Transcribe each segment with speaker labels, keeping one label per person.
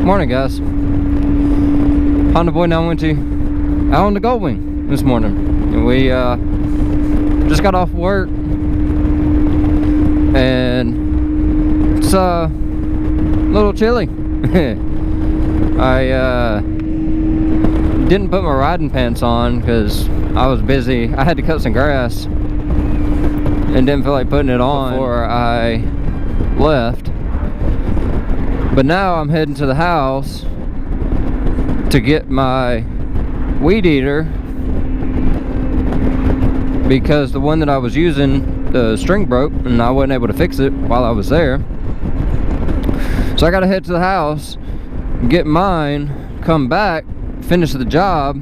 Speaker 1: Morning, guys. Honda Boy 912 out on the Goldwing this morning. We just got off work, and it's a little chilly. I didn't put my riding pants on because I was busy. I had to cut some grass and didn't feel like putting it on before I left. But now I'm heading to the house to get my weed eater, because the one that I was using, the string broke and I wasn't able to fix it while I was there. So I gotta head to the house, get mine, come back, finish the job,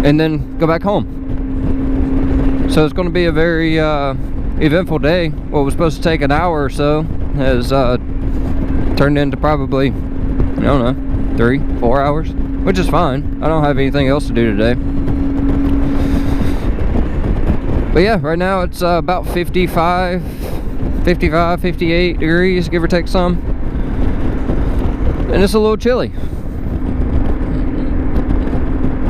Speaker 1: and then go back home. So it's gonna be a very eventful day. What was supposed to take an hour or so has turned into probably, I don't know, 3-4 hours, which is fine. I don't have anything else to do today. But yeah, right now it's about 55, 58 degrees, give or take some. And it's a little chilly.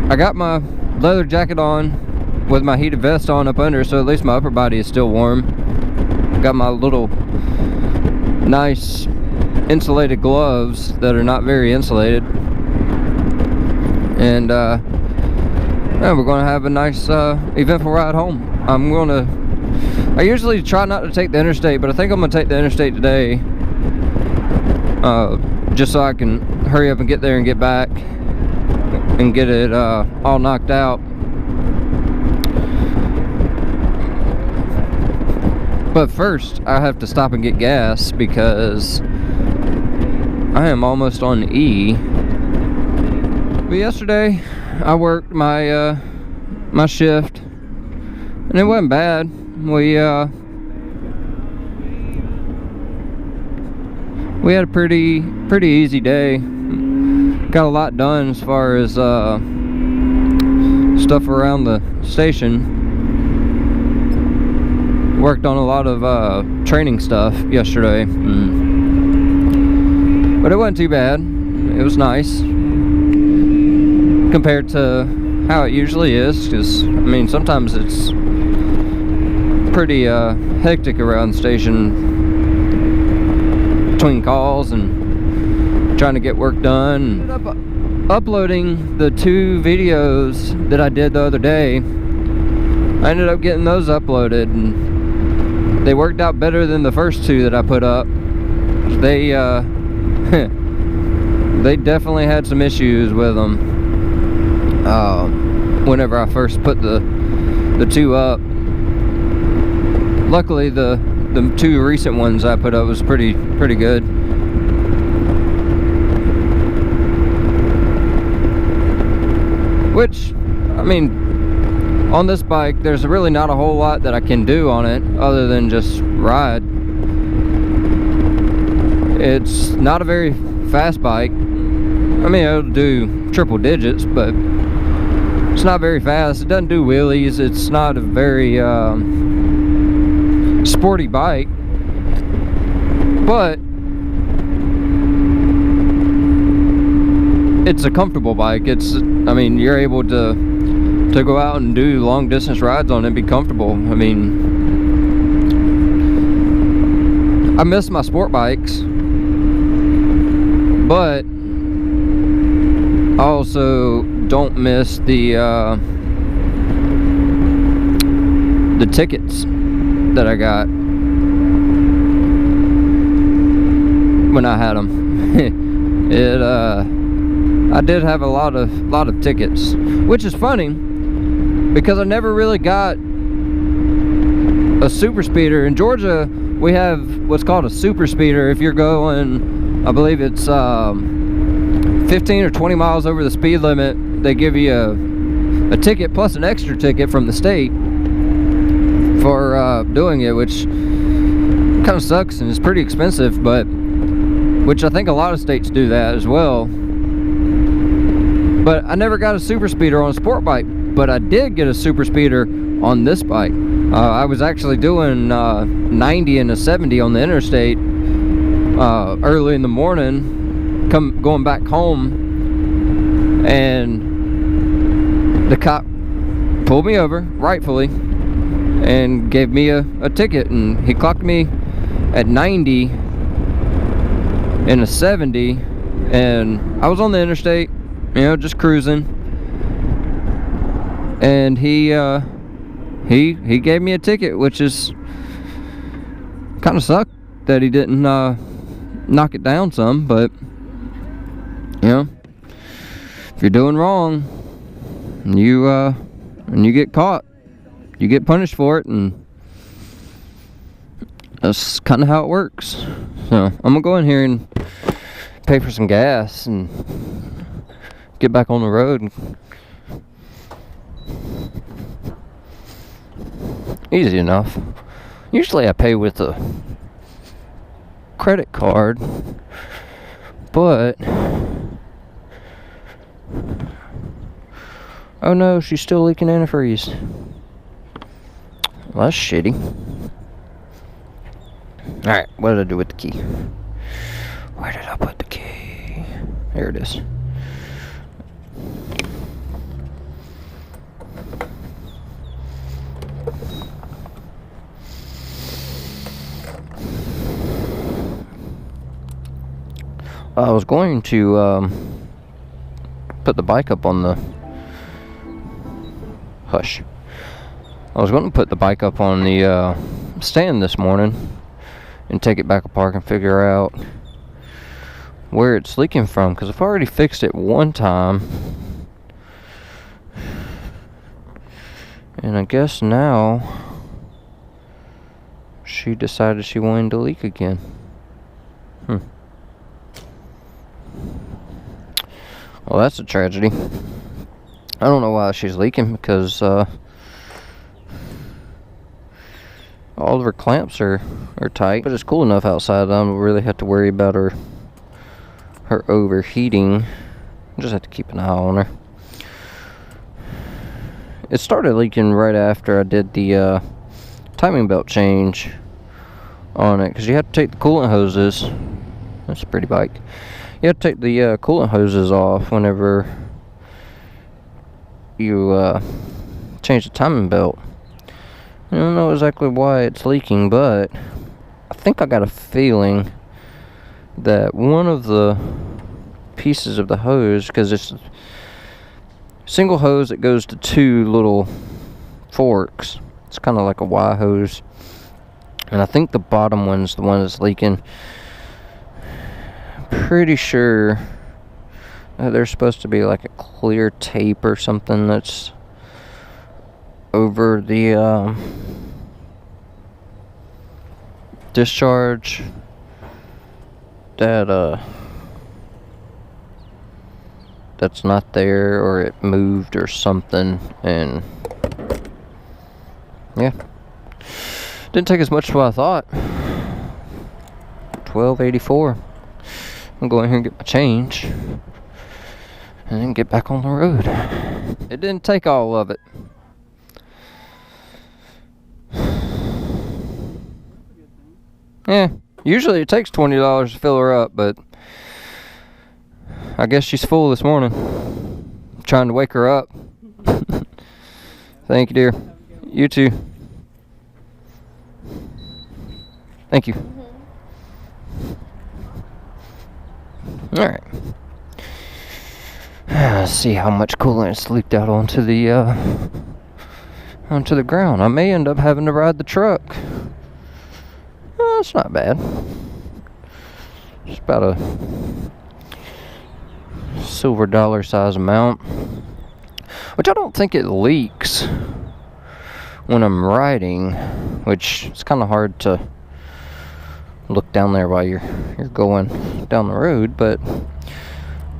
Speaker 1: I got my leather jacket on with my heated vest on up under, so at least my upper body is still warm. Got my little nice insulated gloves that are not very insulated. And yeah, we're going to have a nice eventful ride home. I usually try not to take the interstate, but I think I'm going to take the interstate today, just so I can hurry up and get there and get back and get it all knocked out. But first, I have to stop and get gas because I am almost on E. But yesterday, I worked my my shift, and it wasn't bad. We had a pretty easy day. Got a lot done as far as stuff around the station. Worked on a lot of training stuff yesterday, but it wasn't too bad. It was nice compared to how it usually is, because I mean sometimes it's pretty hectic around the station between calls and trying to get work done. Uploading the 2 videos that I did the other day, I ended up getting those uploaded, and they worked out better than the first 2 that I put up. They they definitely had some issues with them whenever I first put the 2 up. Luckily the 2 recent ones I put up was pretty good. Which, I mean, on this bike, there's really not a whole lot that I can do on it other than just ride. It's not a very fast bike. I mean, it'll do triple digits, but it's not very fast. It doesn't do wheelies. It's not a very sporty bike, but it's a comfortable bike. I mean, you're able to go out and do long distance rides on it and be comfortable. I mean, I miss my sport bikes, but I also don't miss the tickets that I got when I had them. I did have a lot of tickets, which is funny because I never really got a super speeder. In Georgia, we have what's called a super speeder. If you're going, I believe it's 15 or 20 miles over the speed limit, they give you a ticket plus an extra ticket from the state for doing it, which kind of sucks and it's pretty expensive, but which I think a lot of states do that as well. But I never got a super speeder on a sport bike, but I did get a super speeder on this bike. I was actually doing 90 and a 70 on the interstate early in the morning, going back home, and the cop pulled me over, rightfully, and gave me a ticket, and he clocked me at 90 in a 70, and I was on the interstate, you know, just cruising, and he gave me a ticket, which is kind of sucked that he didn't knock it down some, but you know, if you're doing wrong, and you get caught, you get punished for it, and that's kind of how it works. So I'm gonna go in here and pay for some gas and get back on the road. Easy enough. Usually I pay with a credit card, but oh no, she's still leaking antifreeze. Well, that's shitty. Alright, what did I do with the key? Where did I put the key? There it is. I was going to put the bike up on the hush. I was going to put the bike up on the stand this morning and take it back apart and figure out where it's leaking from, because I've already fixed it one time, and I guess now she decided she wanted to leak again. Well, that's a tragedy. I don't know why she's leaking, because all of her clamps are tight, but it's cool enough outside. I don't really have to worry about her overheating. I just have to keep an eye on her. It started leaking right after I did the timing belt change on it, because you have to take the coolant hoses. That's a pretty bike. You have to take the coolant hoses off whenever you change the timing belt. I don't know exactly why it's leaking, but I think I got a feeling that one of the pieces of the hose, because it's a single hose that goes to two little forks. It's kind of like a Y hose, and I think the bottom one's the one that's leaking. Pretty sure that there's supposed to be like a clear tape or something that's over the discharge that that's not there, or it moved or something, and yeah, didn't take as much as what I thought. $12.84. I'm going here and get my change and then get back on the road. It didn't take all of it. Yeah, usually it takes $20 to fill her up, but I guess she's full this morning. I'm trying to wake her up. Thank you, dear. You too. Thank you. Alright. Let's see how much coolant's leaked out onto the ground. I may end up having to ride the truck. It's not bad. It's about a silver dollar size amount, which I don't think it leaks when I'm riding, which it's kind of hard to look down there while you're going down the road, but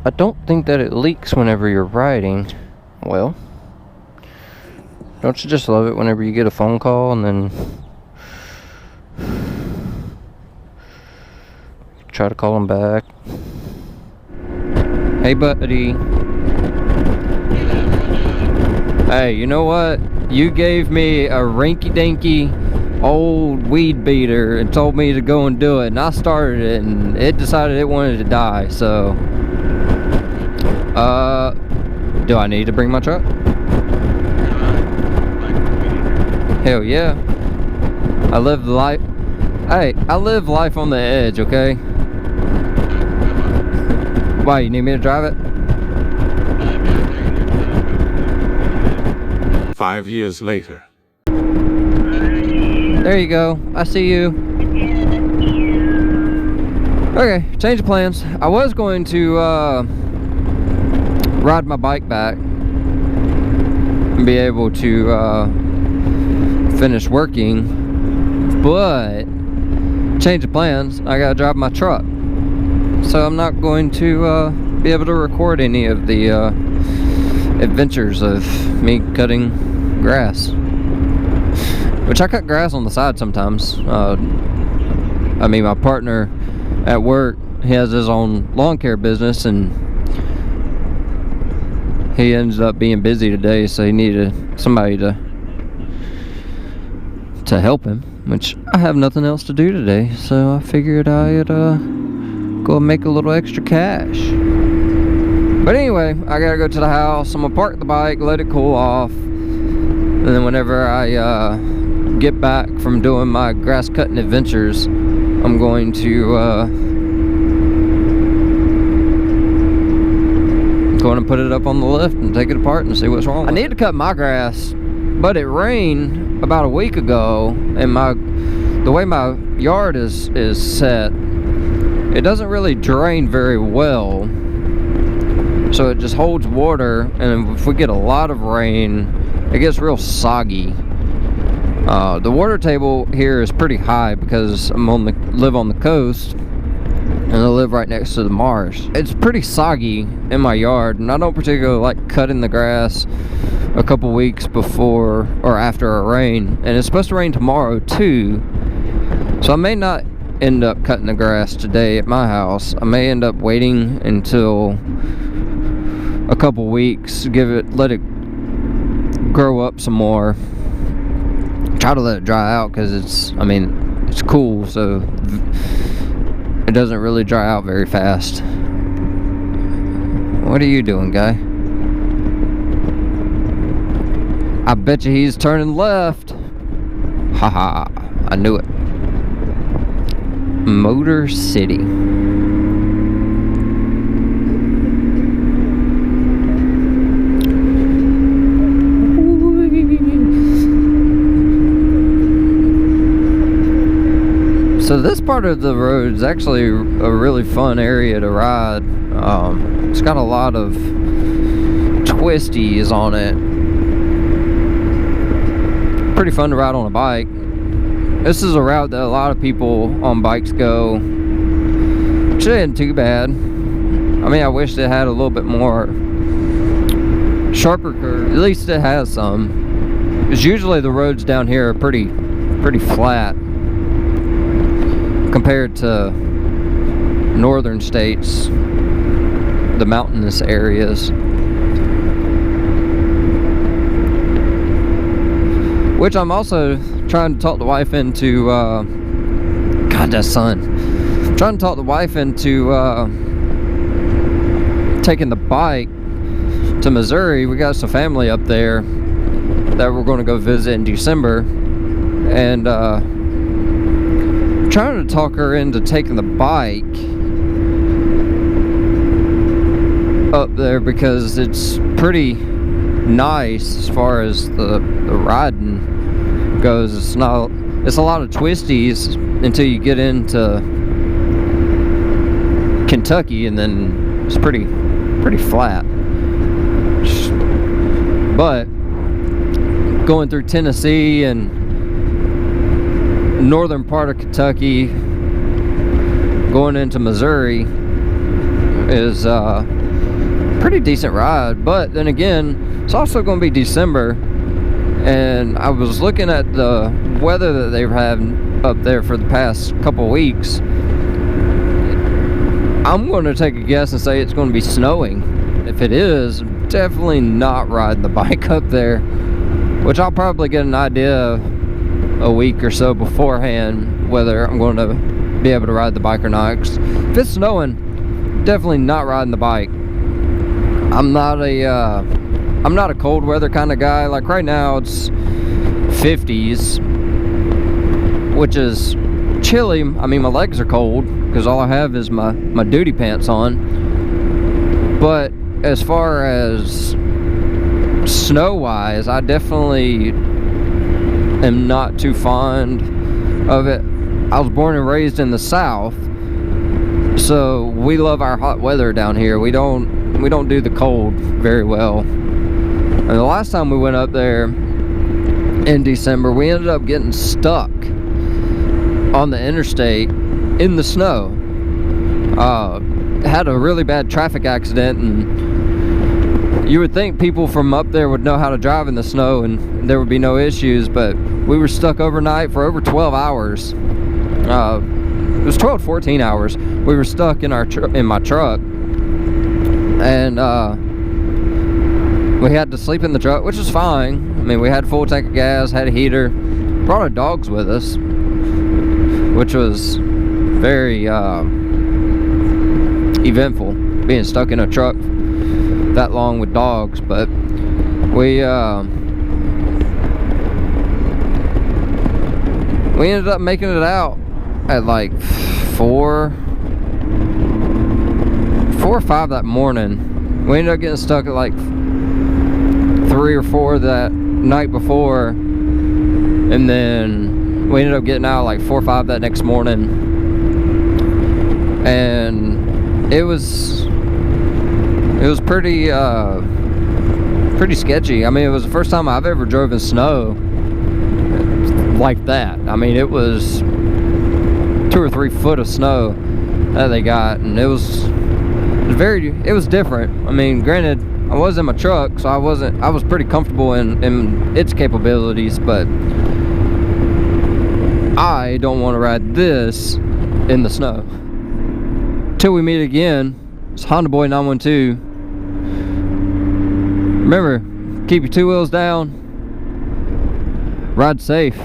Speaker 1: I don't think that it leaks whenever you're riding. Well, don't you just love it whenever you get a phone call and then try to call them back? Hey buddy. Hey, you know what? You gave me a rinky-dinky old weed beater and told me to go and do it, and I started it and it decided it wanted to die. So do I need to bring my truck? Hell yeah. I live the life. Hey, I live life on the edge, okay? Why, you need me to drive it?
Speaker 2: 5 years later.
Speaker 1: There you go. I see you. Okay, change of plans. I was going to ride my bike back and be able to finish working, but change of plans. I gotta drive my truck, so I'm not going to be able to record any of the adventures of me cutting grass. Which I cut grass on the side sometimes. I mean, my partner at work, he has his own lawn care business, and he ends up being busy today, so he needed somebody to help him, which I have nothing else to do today, so I figured I'd go and make a little extra cash. But anyway, I gotta go to the house. I'm gonna park the bike, let it cool off, and then whenever I get back from doing my grass cutting adventures, I'm going to go and put it up on the lift and take it apart and see what's wrong with it. I need to cut my grass, but it rained about a week ago, and the way my yard is set, it doesn't really drain very well, so it just holds water, and if we get a lot of rain, it gets real soggy. The water table here is pretty high because I'm live on the coast, and I live right next to the marsh. It's pretty soggy in my yard, and I don't particularly like cutting the grass a couple weeks before or after a rain, and it's supposed to rain tomorrow too, so I may not end up cutting the grass today at my house. I may end up waiting until a couple weeks, let it grow up some more, try to let it dry out, because it's cool, so it doesn't really dry out very fast. What are you doing, guy? I bet you he's turning left. Haha, I knew it. Motor City. So this part of the road is actually a really fun area to ride. It's got a lot of twisties on it. Pretty fun to ride on a bike. This is a route that a lot of people on bikes go, which isn't too bad. I mean, I wish it had a little bit more sharper curve. At least it has some, because usually the roads down here are pretty flat compared to northern states, the mountainous areas. Which I'm also trying to talk the wife into, God, that sun. I'm trying to talk the wife into taking the bike to Missouri. We got some family up there that we're going to go visit in December, and trying to talk her into taking the bike up there because it's pretty nice as far as the riding goes. It's a lot of twisties until you get into Kentucky, and then it's pretty flat. But going through Tennessee and northern part of Kentucky going into Missouri is a pretty decent ride. But then again, it's also going to be December, and I was looking at the weather that they've had up there for the past couple weeks. I'm going to take a guess and say it's going to be snowing. If it is, I'm definitely not riding the bike up there, which I'll probably get an idea a week or so beforehand whether I'm going to be able to ride the bike or not. 'Cause if it's snowing, definitely not riding the bike. I'm not a cold weather kind of guy. Like right now it's 50s, which is chilly. I mean, my legs are cold because all I have is my duty pants on. But as far as snow wise, I definitely am not too fond of it. I was born and raised in the South, so we love our hot weather down here. We don't do the cold very well. And the last time we went up there in December, we ended up getting stuck on the interstate in the snow. Had a really bad traffic accident, and you would think people from up there would know how to drive in the snow and there would be no issues, but we were stuck overnight for over 12 hours. It was 12 to 14 hours. We were stuck in my truck, and we had to sleep in the truck, which was fine. I mean, we had full tank of gas, had a heater, brought our dogs with us, which was very eventful, being stuck in a truck that long with dogs. But we ended up making it out at like 4 or 5 that morning. We ended up getting stuck at like 3 or 4 that night before, and then we ended up getting out like 4 or 5 that next morning. And it was pretty sketchy. I mean, it was the first time I've ever drove in snow like that. I mean, it was 2 or 3 foot of snow that they got, and it was different. I mean, granted, I was in my truck, so I was pretty comfortable in its capabilities, but I don't want to ride this in the snow. Till we meet again, it's Honda Boy 912. Remember, keep your 2 wheels down, ride safe.